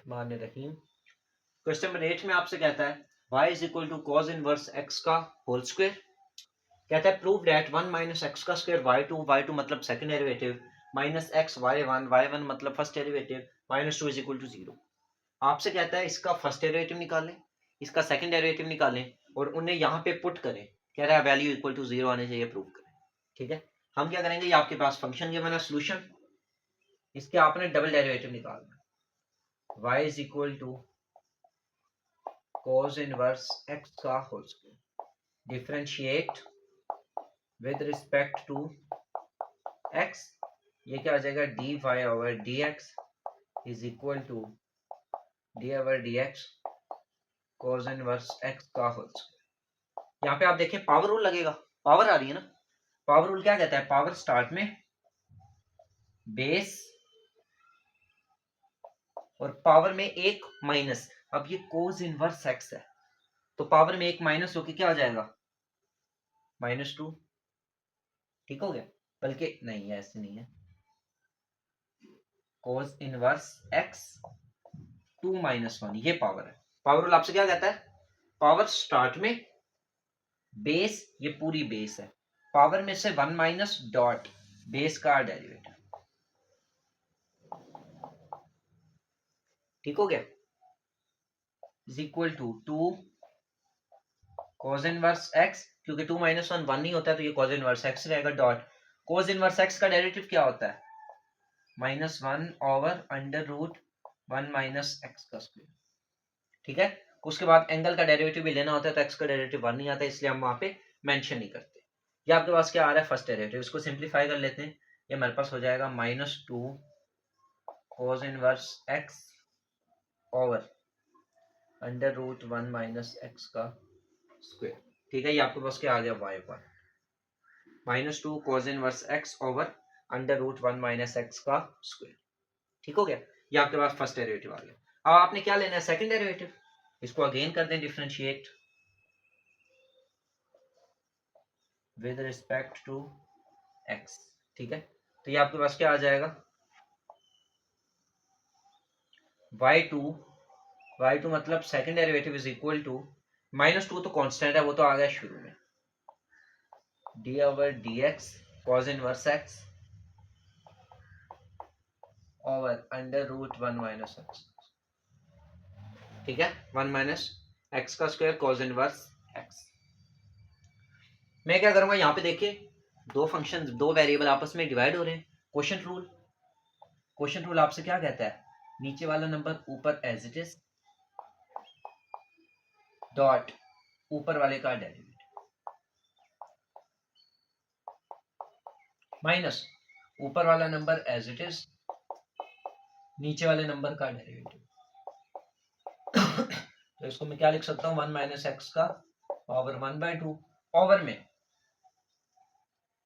बिस्मिल्लाहिर्रहमानिर्रहीम। Question number 8 में आपसे कहता है y is equal to cos inverse x का होल स्क्वायर। कहता है प्रूव दैट 1 माइनस एक्स का स्क्वायर y2 मतलब second derivative minus x y1 मतलब first derivative minus 2 is equal to 0। आपसे कहता है इसका फर्स्ट डेरिवेटिव निकालें, इसका सेकंड डेरिवेटिव निकालें और उन्हें यहाँ पे पुट करें। कह रहा है वैल्यू इक्वल टू 0 आने चाहिए, प्रूव करें। ठीक है, हम क्या करेंगे, ये आपके पास फंक्शन गिवन है सोल्यूशन, इसके आपने डबल डेरिवेटिव निकालना। y is equal to cos inverse x का whole square, differentiate with respect to x, ये क्या आ जाएगा dy over dx is equal to dy over dx cos inverse x का होल स्क्वायर। यहाँ पे आप देखें पावर रूल लगेगा, पावर आ रही है ना। पावर रूल क्या कहता है, पावर स्टार्ट में बेस और पावर में एक माइनस। अब ये cos इनवर्स x है तो पावर में एक माइनस होके क्या आ जाएगा -2। ठीक हो गया, बल्कि नहीं है, ऐसे नहीं है, cos इनवर्स x 2 - 1 ये पावर है। पावर रूल आपसे क्या कहता है, पावर स्टार्ट में बेस, ये पूरी बेस है, पावर में से 1 माइनस डॉट बेस का डेरिवेटिव। ठीक हो गया, is equal to 2 cos inverse x, क्योंकि 2 - 1 1 नहीं होता है तो ये cos इनवर्स x रहेगा, डॉट cos इनवर्स x का डेरिवेटिव क्या होता है -1 over under root 1 minus x का स्क्वायर। ठीक है, उसके बाद एंगल का डेरिवेटिव भी लेना होता है तो एक्स का डेरिवेटिव 1 नहीं आता, इसलिए हम वहां पे मेंशन नहीं करते। ये आपके पास क्या आ रहा है, फर्स्ट डेरिवेटिव, इसको सिंप्लीफाई कर लेते हैं। ये हमारे पास हो जाएगा -2 cos inverse x over under root 1 minus x का स्क्वायर। ठीक है, ये आपके पास क्या आ गया y पर -2 cos inverse x over under root 1 minus x का स्क्वायर। ठीक हो गया, ये आपके पास फर्स्ट डेरिवेटिव आ गया। अब आपने क्या लेना है, सेकंड डेरिवेटिव, इसको अगेन कर दें differentiate with respect to x। ठीक है, तो ये आपके पास क्या आ जाएगा y2 मतलब second derivative is equal to -2 तो कांस्टेंट है, वो तो आ गया शुरू में, d over dx cos inverse x over under root 1 minus x. ठीक है, 1 माइनस एक्स का स्क्वायर cos इनवर्स x। मैं क्या करूंगा, यहाँ पे देखिए दो फंक्शन, दो वेरिएबल आपस में डिवाइड हो रहे हैं। क्वेश्चन रूल आपसे क्या कहता है, नीचे वाला नंबर ऊपर एज इट इज डॉट ऊपर वाले का डेरिवेटिव माइनस ऊपर वाला नंबर एज इट इज नीचे वाले नंबर का डेरिवेटिव। तो इसको मैं क्या लिख सकता हूँ, 1 माइनस एक्स का पावर 1/2 ओवर में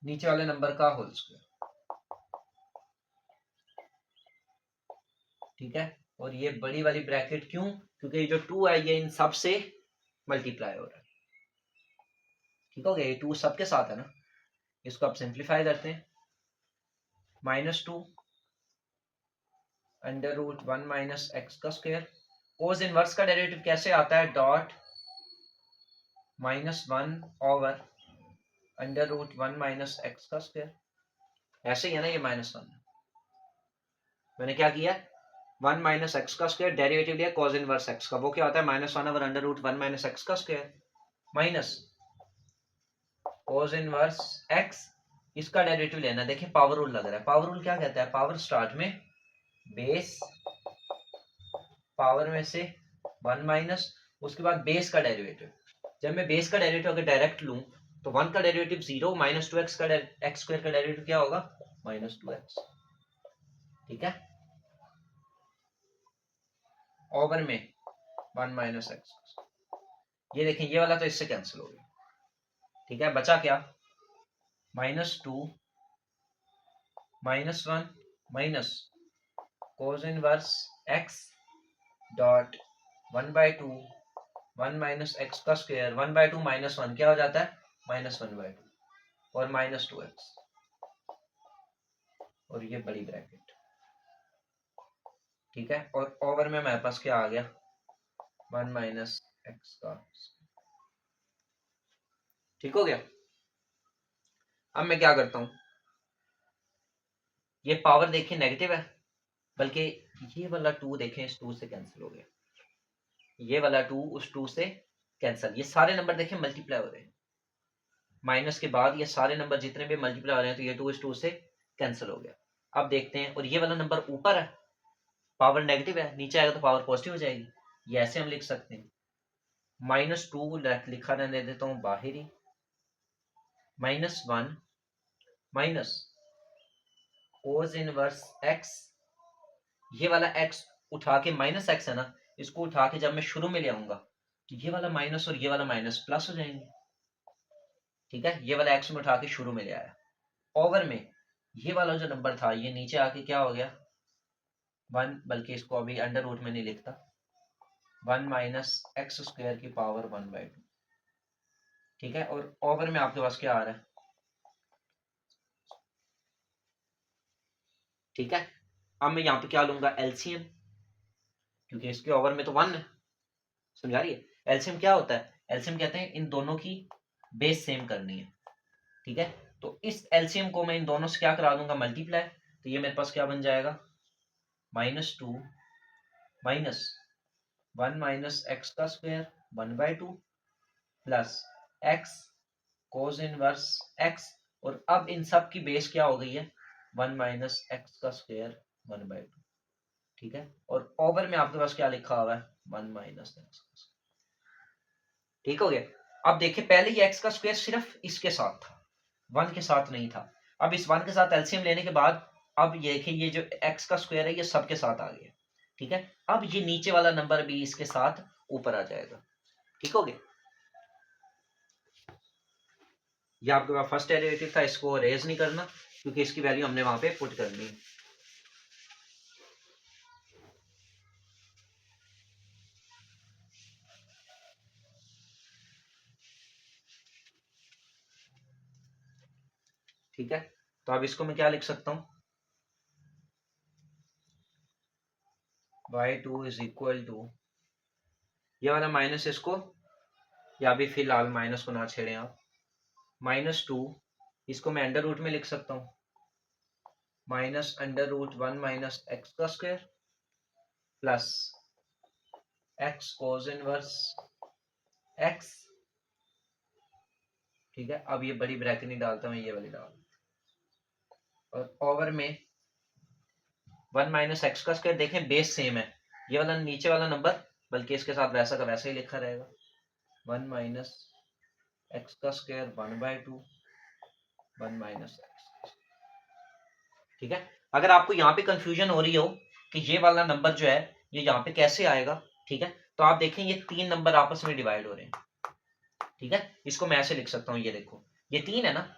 नीचे वाले नंबर का होल स्क्वायर। ठीक है, और ये बड़ी वाली ब्रैकेट क्यों, क्योंकि ये जो 2 है ये इन सब से मल्टीप्लाई हो रहा है। ठीक हो गया, ये 2 सबके साथ है ना, इसको आप सिंप्लीफाई करते हैं, -2 अंडर रूट 1 माइनस एक्स का स्क्वायर। कोस इनवर्स का डेरिवेटिव कैसे आता है, dot -1 over under root 1 minus x का स्क्वायर। ऐसे ही है ना, ये -1 मैंने क्या किया, 1 माइनस एक्स का स्क्वायर डेरिवेटिव लिया cos इनवर्स एक्स का, वो क्या होता है -1 over under root 1 minus x का square minus cos inverse x, इसका डेरिवेटिव लेना। देखिए पावर रूल लग रहा है, पावर रूल क्या कहता है, पावर स्टार्ट में बेस, पावर में से 1 माइनस, उसके बाद बेस का डेरिवेटिव। जब मैं बेस का डेरिवेटिव अगर डायरेक्ट लूं तो 1 का डेरिवेटिव 0, -2x का x स्क्वायर का डेरिवेटिव क्या होगा -2x। ठीक है, ओवर में 1 माइनस एक्स। ये देखें ये वाला तो इससे कैंसिल हो गया। ठीक है, बचा क्या, -2 -1 minus cos inverse x dot 1/2 1 minus x का स्क्वायर, 1/2 -1 क्या हो जाता है -1/2 और -2x, और ये बड़ी ब्रैकेट। ठीक है, और ओवर में हमारे पास क्या आ गया, 1 माइनस एक्स का। ठीक हो गया। अब मैं क्या करता हूं, ये पावर देखिए नेगेटिव है, बल्कि ये वाला 2 देखें इस 2 से कैंसिल हो गया, ये वाला 2 उस 2 से कैंसिल, ये सारे नंबर देखें मल्टीप्लाई हो रहे हैं, माइनस के बाद ये सारे नंबर जितने भी मल्टीप्लाई हो रहे हैं, तो ये 2 इस 2 से कैंसिल हो गया। अब देखते हैं, और ये वाला नंबर ऊपर है, पावर नेगेटिव है, नीचे आएगा तो पावर पॉजिटिव हो जाएगी। ये ऐसे हम लिख सकते हैं, -2 लिखा रहने देता हूं बाहर ही, -1 माइनस कोस इनवर्स एक्स, ये वाला x उठा के माइनस एक्स है ना, इसको उठा के जब मैं शुरू में ले आऊंगा तो ये वाला माइनस और ये वाला माइनस प्लस हो जाएंगे। ठीक है, ये वाला x में उठा के शुरू में ले आया, ओवर में ये वाला जो नंबर था ये नीचे आके क्या हो गया 1, बल्कि इसको अभी अंडर रूट में नहीं लिखता, 1 माइनस एक्स स्क्वायर की पावर 1/2। ठीक है, और ओवर में आपके पास क्या आ रहा है, ठीक है। अब मैं यहाँ पे क्या लूंगा, एलसीएम, क्योंकि इसके ओवर में तो 1 है, समझा रही है। एलसीएम क्या होता है, एलसीएम कहते हैं इन दोनों की बेस सेम करनी है। ठीक है, तो इस एलसीएम को मैं इन दोनों से क्या करा दूंगा, मल्टीप्लाई, तो ये मेरे पास क्या बन जाएगा, -2 माइनस 1 माइनस एक्स का square 1/2 plus x cos inverse x, और अब इन सब की बेस क्या हो गई है, 1 माइनस एक्स का स्क्वायर 1/2। ठीक है, और ओवर में आपके पास क्या लिखा हुआ है, 1 माइनस एक्स। ठीक हो गया। अब देखिए पहले ये एक्स का स्क्वायर सिर्फ इसके साथ था, 1 के साथ नहीं था। अब इस 1 के साथ एलसीएम लेने के बाद अब ये देखिए ये जो एक्स का स्क्वायर है ये सबके साथ आ गया। ठीक है, अब ये नीचे वाला नंबर भी इसके साथ ऊपर आ जाएगा। ठीक हो गया, ये आपके पास फर्स्ट डेरिवेटिव था, इसको रेज नहीं करना क्योंकि इसकी वैल्यू हमने वहां पे पुट करनी है। ठीक है, तो अब इसको मैं क्या लिख सकता हूं, y2 इज इक्वल टू, ये वाला माइनस इसको, या भी फिलहाल माइनस को ना छेड़े आप, -2 इसको मैं अंडर रूट में लिख सकता हूं, -√1 माइनस एक्स का square plus x cos inverse x. ठीक है, अब ये बड़ी ब्रैकेट नहीं डालता मैं, ये वाली डाल, और ओवर में 1 माइनस एक्स का स्क्वायर, देखें बेस सेम है, ये वाला नीचे वाला नंबर बल्कि इसके साथ वैसा का वैसा ही लिखा रहेगा, 1 माइनस एक्स का स्क्वायर 1/2 1 माइनस एक्स। ठीक है, अगर आपको यहाँ पे कंफ्यूजन हो रही हो कि ये वाला नंबर जो है ये यहाँ पे कैसे आएगा, ठीक है, तो आप देखें ये 3 नंबर आपस में डिवाइड हो रहे हैं। ठीक है, इसको मैं ऐसे लिख सकता हूँ, ये देखो ये 3 है ना,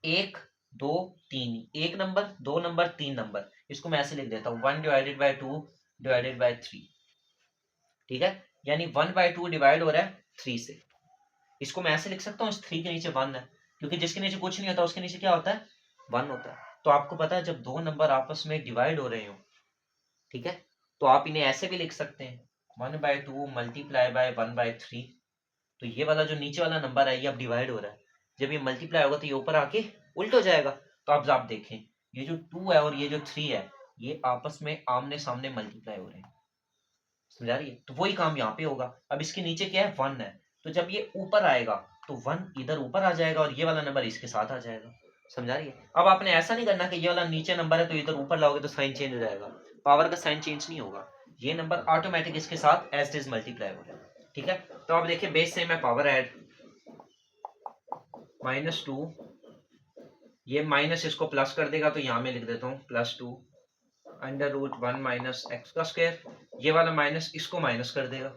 1 2 3, एक नंबर 2 नंबर 3 नंबर, इसको मैं ऐसे लिख देता हूँ 1/2 डिवाइडेड बाय 3। ठीक है, यानी 1/2 डिवाइड हो रहा है 3 से, इसको मैं ऐसे लिख सकता हूँ, इस 3 के नीचे 1 है, क्योंकि जिसके नीचे कुछ नहीं होता उसके नीचे क्या होता है, 1 होता है। तो आपको पता है जब दो नंबर आपस में डिवाइड हो रहे हो, ठीक है, तो आप इन्हें ऐसे भी लिख सकते हैं 1/2 मल्टीप्लाई बाय 1/3। तो ये वाला जो नीचे वाला नंबर है ये अब डिवाइड हो रहा है, जब ये मल्टीप्लाई होगा तो ये ऊपर आके उल्ट हो जाएगा। तो अब आप देखें ये जो 2 है और ये जो 3 है ये आपस में आमने सामने मल्टीप्लाई हो रहे हैं, समझा रही है, तो वही काम यहाँ पे होगा। अब इसके नीचे क्या है, 1 है, तो जब ये ऊपर आएगा तो 1 इधर ऊपर आ जाएगा और ये वाला नंबर इसके साथ आ जाएगा, समझा रही है। अब आपने ऐसा नहीं करना कि ये वाला नीचे नंबर है तो इधर ऊपर लाओगे तो साइन चेंज हो जाएगा, पावर का साइन चेंज नहीं होगा, ये नंबर ऑटोमेटिक इसके साथ एज इट इज मल्टीप्लाई हो रहा है। ठीक है, तो अब देखिए बेस सेम है, पावर ऐड, -2, ये माइनस इसको प्लस कर देगा तो यहाँ में लिख देता हूँ +2 √1 माइनस एक्स का स्क्वायर, ये वाला माइनस इसको माइनस कर देगा,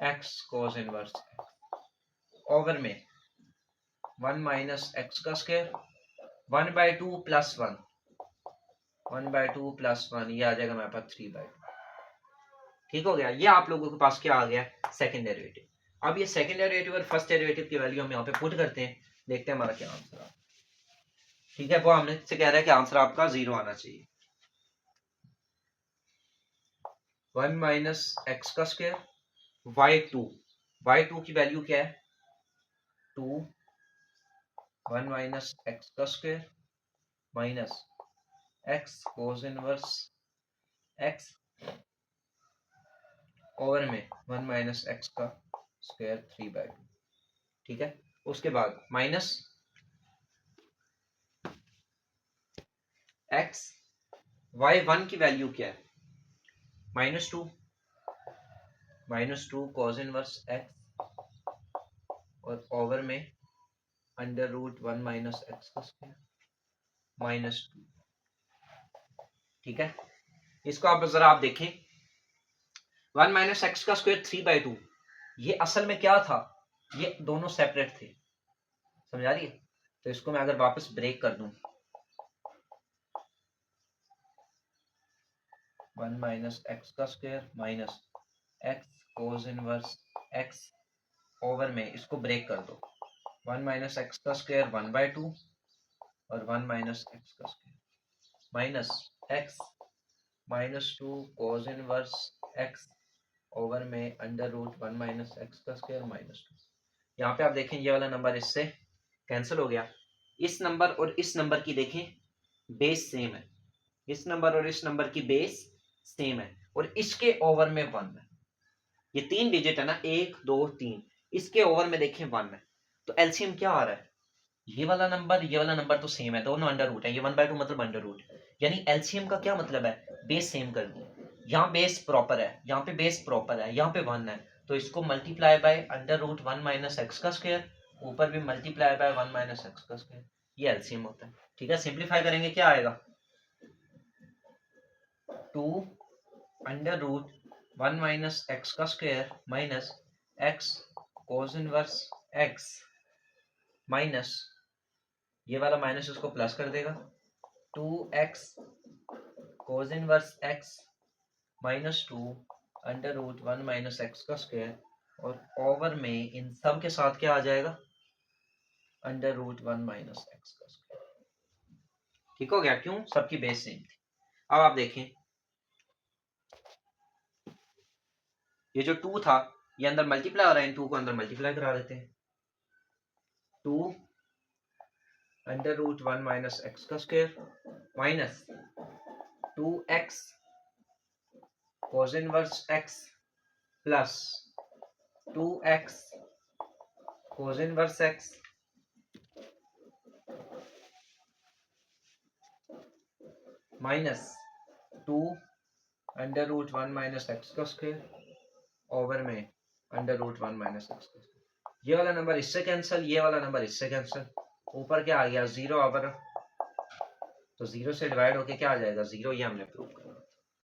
एक्स कोस इनवर्स ओवर में 1 माइनस एक्स का स्क्वायर 1/2 प्लस 1 1/2 प्लस 1, ये आ जाएगा मेरे पास 3/2। ठीक हो गया, ये आप लोगों के पास क्या आ गया, सेकंड डेरिवेटिव। अब ये सेकंड डेरिवेटिव और फर्स्ट डेरिवेटिव की वैल्यू हम यहाँ पे पुट करते हैं, देखते हैं हमारा क्या आंसर आ। ठीक है, वो हमने से कह रहा है कि आंसर आपका 0 आना चाहिए। 1 माइनस एक्स का स्क्वायर y2 की वैल्यू क्या है 2 1 माइनस एक्स का square minus x cos inverse x over में 1 माइनस एक्स का स्क्वायर 3/2। ठीक है, उसके बाद माइनस एक्स y1 की वैल्यू क्या है -2 कॉस इनवर्स एक्स और ओवर में अंडर रूट 1 माइनस एक्स का स्क्वायर -2। ठीक है, इसको आप देखें 1 माइनस एक्स का स्क्वायर 3/2, ये असल में क्या था, ये दोनों सेपरेट थे, समझ आ रही है। तो इसको मैं अगर वापस ब्रेक कर दूं 1 माइनस एक्स का square minus x cos inverse x over में, इसको ब्रेक कर दो 1 माइनस एक्स का स्क्वायर 1/2 और 1 माइनस एक्स का स्क्वायर माइनस एक्स -2 कोस इनवर्स एक्स ओवर में अंडर रूट 1 माइनस एक्स का स्क्वायर -2। यहाँ पे आप देखें ये वाला नंबर इससे कैंसिल हो गया। इस नंबर और इस नंबर की देखें बेस सेम है, इस नंबर और इस नंबर की बेस सेम है और इसके ओवर में 1 है। ये 3 डिजिट है ना, 1 2 3, इसके ओवर में देखें 1 है, तो एलसीएम क्या आ रहा है, ये वाला नंबर तो सेम है, दोनों अंडर रूट है, ये 1/2 मतलब अंडर रूट, यानी एलसीएम का क्या मतलब है, बेस सेम कर दी। यहाँ बेस प्रॉपर है, यहाँ पे बेस प्रॉपर है, यहाँ पे 1 है, तो इसको multiply by under root 1 minus x का स्क्वायर, ऊपर भी मल्टीप्लाई बाय 1 माइनस एक्स का स्क्वायर, ये एलसीएम होता है। ठीक है, सिंप्लीफाई करेंगे क्या आएगा 2 अंडर रूट 1 माइनस एक्स का square minus x cos inverse x minus ये वाला माइनस उसको प्लस कर देगा 2x cos inverse x -2 under root 1 minus x का स्क्वायर और ओवर में इन सब के साथ क्या आ जाएगा अंडर रूट 1 माइनस एक्स का स्क्वायर। ठीक हो गया, क्यों, सबकी बेस सेम थी। अब आप देखें ये जो 2 था ये अंदर मल्टीप्लाई हो रहा है, इन 2 को अंदर मल्टीप्लाई करा देते हैं 2 अंडर रूट 1 माइनस एक्स का square minus 2x cos inverse x plus 2x cos inverse x minus 2 under root 1 minus x का स्क्वायर ओवर में अंडर रूट 1 माइनस एक्स का स्क्वायर। ये वाला नंबर इससे कैंसिल, ये वाला नंबर इससे कैंसिल, ऊपर क्या आ गया 0 ओवर, तो 0 से डिवाइड होके क्या आ जाएगा 0, ये हमने प्रूव करना।